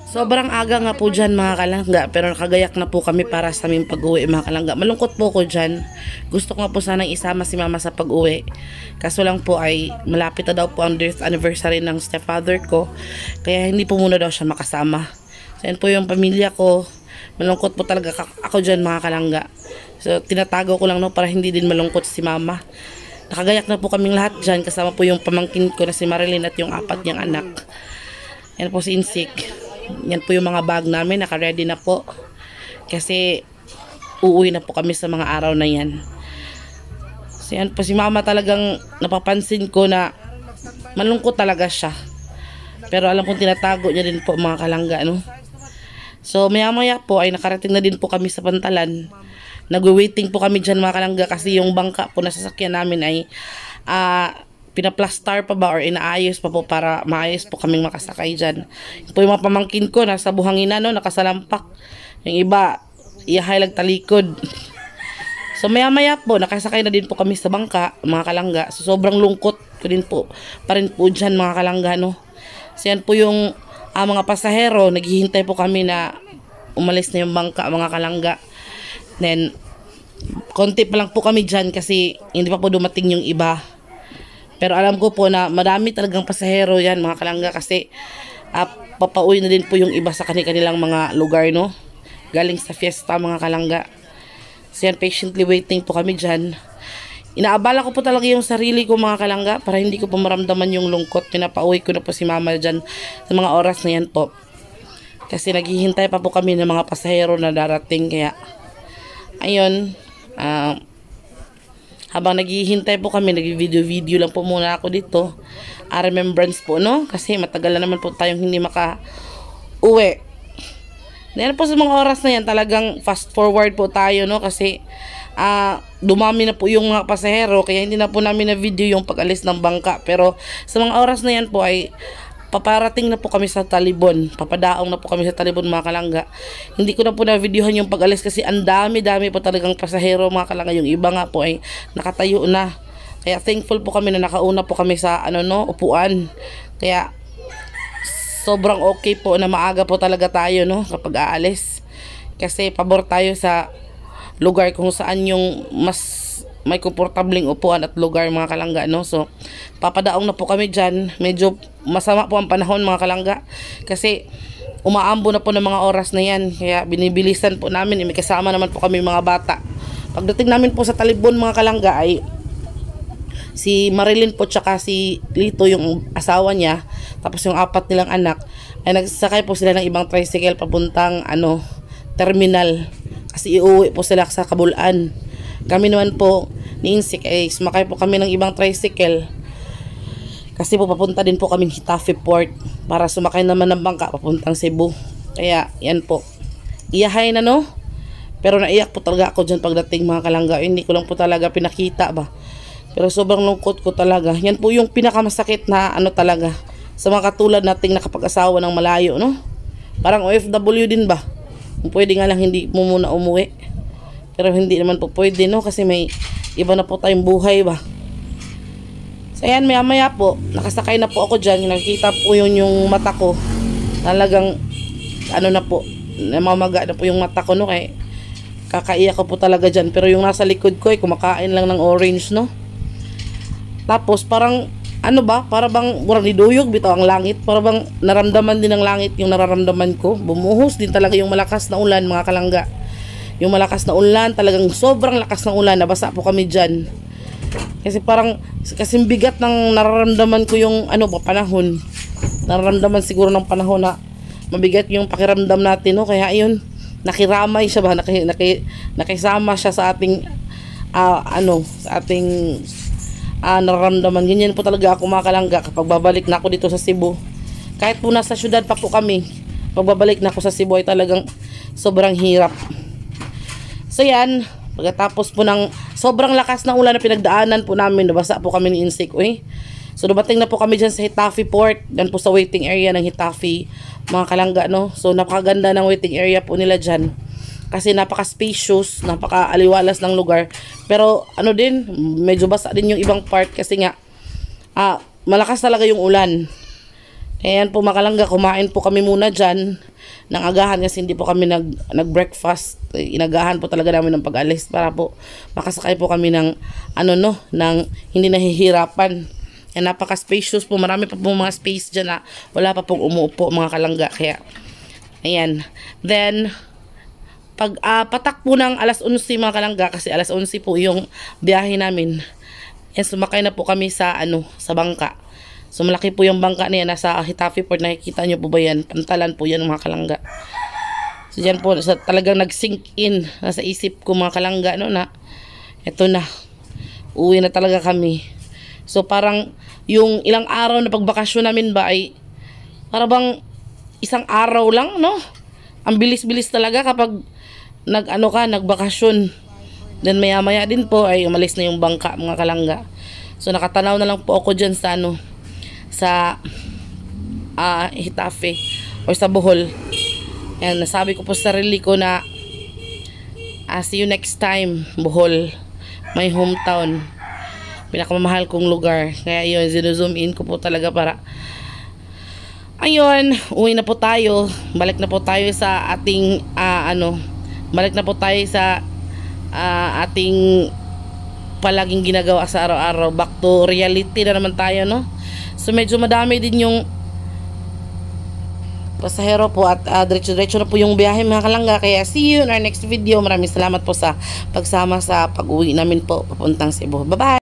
Sobrang aga nga po dyan mga kalangga, pero nakagayak na po kami para sa aming pag-uwi mga kalangga. Malungkot po ko dyan. Gusto ko nga po sanang isama si mama sa pag-uwi. Kaso lang po ay malapit na daw po ang death anniversary ng stepfather ko. Kaya hindi po muna daw siya makasama. So yan po yung pamilya ko. Malungkot po talaga ako dyan mga kalangga. So tinatago ko lang no para hindi din malungkot si mama. Nakagayak na po kaming lahat dyan. Kasama po yung pamangkin ko na si Marilyn at yung 4 niyang anak. Yan po si Insik. Yan po yung mga bag namin, naka-ready na po. Kasi uuwi na po kami sa mga araw na yan. So yan po si mama, talagang napapansin ko na malungkot talaga siya. Pero alam kong tinatago niya din po mga kalangga, no? So maya maya po ay nakarating na din po kami sa Pantalan. Nag-waiting po kami dyan mga kalangga kasi yung bangka po na sasakyan namin ay pinaplastar pa ba or inaayos pa po para maayos po kaming makasakay dyan. Yung po yung mga pamangkin ko nasa buhangina no, nakasalampak. Yung iba iyahay talikod. So maya maya po nakasakay na din po kami sa bangka mga kalangga. So sobrang lungkot ko din po pa rin po dyan mga kalangga no. So yan po yung mga pasahero, naghihintay po kami na umalis na yung bangka mga kalangga. Then konti pa lang po kami dyan kasi hindi pa po dumating yung iba. Pero alam ko po na marami talagang pasahero yan mga kalangga kasi papauwi na din po yung iba sa kanilang mga lugar no. Galing sa fiesta mga kalangga. So yan, patiently waiting po kami dyan. Inaabala ko po talaga yung sarili ko mga kalangga para hindi ko po maramdaman yung lungkot. Pinapauwi ko na po si mama dyan sa mga oras na yan po. Kasi naghihintay pa po kami ng mga pasahero na darating kaya ayun. Habang naghihintay po kami, nag-video lang po muna ako dito. Remembrance po, no? Kasi matagal na naman po tayong hindi maka-uwi. Ngayon po sa mga oras na yan, talagang fast forward po tayo, no? Kasi dumami na po yung mga pasahero, kaya hindi na po namin na-video yung pag-alis ng bangka. Pero sa mga oras na yan po ay paparating na po kami sa Talibon. Papadaong na po kami sa Talibon mga kalangga. Hindi ko na po na-videohan yung pag-alis kasi ang dami-dami po talagang pasahero mga kalangga. Yung iba nga po ay nakatayo na. Kaya thankful po kami na nakauna po kami sa upuan. Kaya sobrang okay po na maaga po talaga tayo no kapag aalis. Kasi pabor tayo sa lugar kung saan yung mas may komportabling upuan at lugar mga kalangga no. So papadaong na po kami dyan. Medyo masama po ang panahon mga kalangga kasi umaambo na po ng mga oras na yan, kaya binibilisan po namin. May kasama naman po kami mga bata. Pagdating namin po sa Talibon mga kalangga ay si Marilyn po tsaka si Lito yung asawa niya, tapos yung 4 nilang anak ay nagsakay po sila ng ibang tricycle papuntang terminal kasi iuwi po sila sa Kabulan. Kami naman po ni Insik ay sumakay po kami ng ibang tricycle kasi po papunta din po kaming Hitafe Port para sumakay naman ng bangka papuntang Cebu. Kaya yan po, iyahay na no. Pero naiyak po talaga ako dyan pagdating mga kalangga. Hindi ko lang po talaga pinakita ba, pero sobrang lungkot ko talaga. Yan po yung pinakamasakit na talaga sa mga katulad nating nakapag-asawa ng malayo no. Parang OFW din ba, pwede nga lang hindi mo muna umuwi. Pero hindi naman po pwede no kasi may iba na po tayong buhay ba. So ayan, maya maya po nakasakay na po ako dyan. Nakikita po yun yung mata ko. Talagang na po, namamaga na po yung mata ko no. Kaya kakaiyak ko po talaga dyan. Pero yung nasa likod ko ay kumakain lang ng orange no. Tapos parang para bang murang niduyog bitaw ang langit. Para bang naramdaman din ng langit yung nararamdaman ko. Bumuhos din talaga yung malakas na ulan mga kalangga. Yung malakas na ulan, talagang sobrang lakas ng ulan, nabasa po kami dyan. Kasi parang, kasi bigat ng nararamdaman ko yung panahon. Nararamdaman siguro ng panahon na mabigat yung pakiramdam natin, no? Kaya ayun, nakiramay siya ba, nakisama siya sa ating, sa ating nararamdaman. Ganyan po talaga ako mga kalangga kapag babalik na ako dito sa Cebu. Kahit po nasa syudad pa po kami, pag babalik na ako sa Cebu ay talagang sobrang hirap. So yan, pagkatapos po ng sobrang lakas ng ulan na pinagdaanan po namin, nabasa po kami ni Insik. So dumating na po kami dyan sa Hitafe Port, dyan po sa waiting area ng Hitafe mga kalangga no. So napakaganda ng waiting area po nila dyan kasi napaka-spacious, napaka-aliwalas ng lugar. Pero din, medyo basa din yung ibang part kasi nga malakas talaga yung ulan. Ayan po mga kalangga, kumain po kami muna dyan ng agahan kasi hindi po kami nag-breakfast. Inagahan po talaga namin ng pag-alis para po makasakay po kami ng ng hindi nahihirapan. Yan, napaka-spacious po. Marami pa po mga space dyan na wala pa pong umuupo mga kalangga. Kaya, ayan. Then, pag patak po ng alas 11 mga kalangga, kasi alas 11 po yung biyahe namin. And sumakay na po kami sa sa bangka. So malaki po yung bangka niya, nasa Hitafe Port. Nakikita nyo po ba yan? Pantalan po yan mga kalangga. So dyan po talagang nag-sink in nasa isip ko mga kalangga na eto na, uwi na talaga kami. So parang yung ilang araw na pagbakasyon namin ba ay para bang isang araw lang, no? Ang bilis-bilis talaga kapag nagbakasyon. Then maya-maya din po ay umalis na yung bangka mga kalangga. So nakatanaw na lang po ako dyan sa sa Hitafe or sa Bohol. And nasabi ko po sa sarili ko na see you next time, Bohol, my hometown, pinakamamahal kong lugar. Kaya yun, zoom in ko po talaga para ayun, uwi na po tayo. Balik na po tayo sa ating balik na po tayo sa ating palaging ginagawa sa araw-araw. Back to reality na naman tayo, no? So medyo madami din yung pasahero po at diretso-diretso na po yung biyahe mga kalangga. Kaya see you in our next video. Maraming salamat po sa pagsama sa pag-uwi namin po papuntang Cebu. Bye-bye!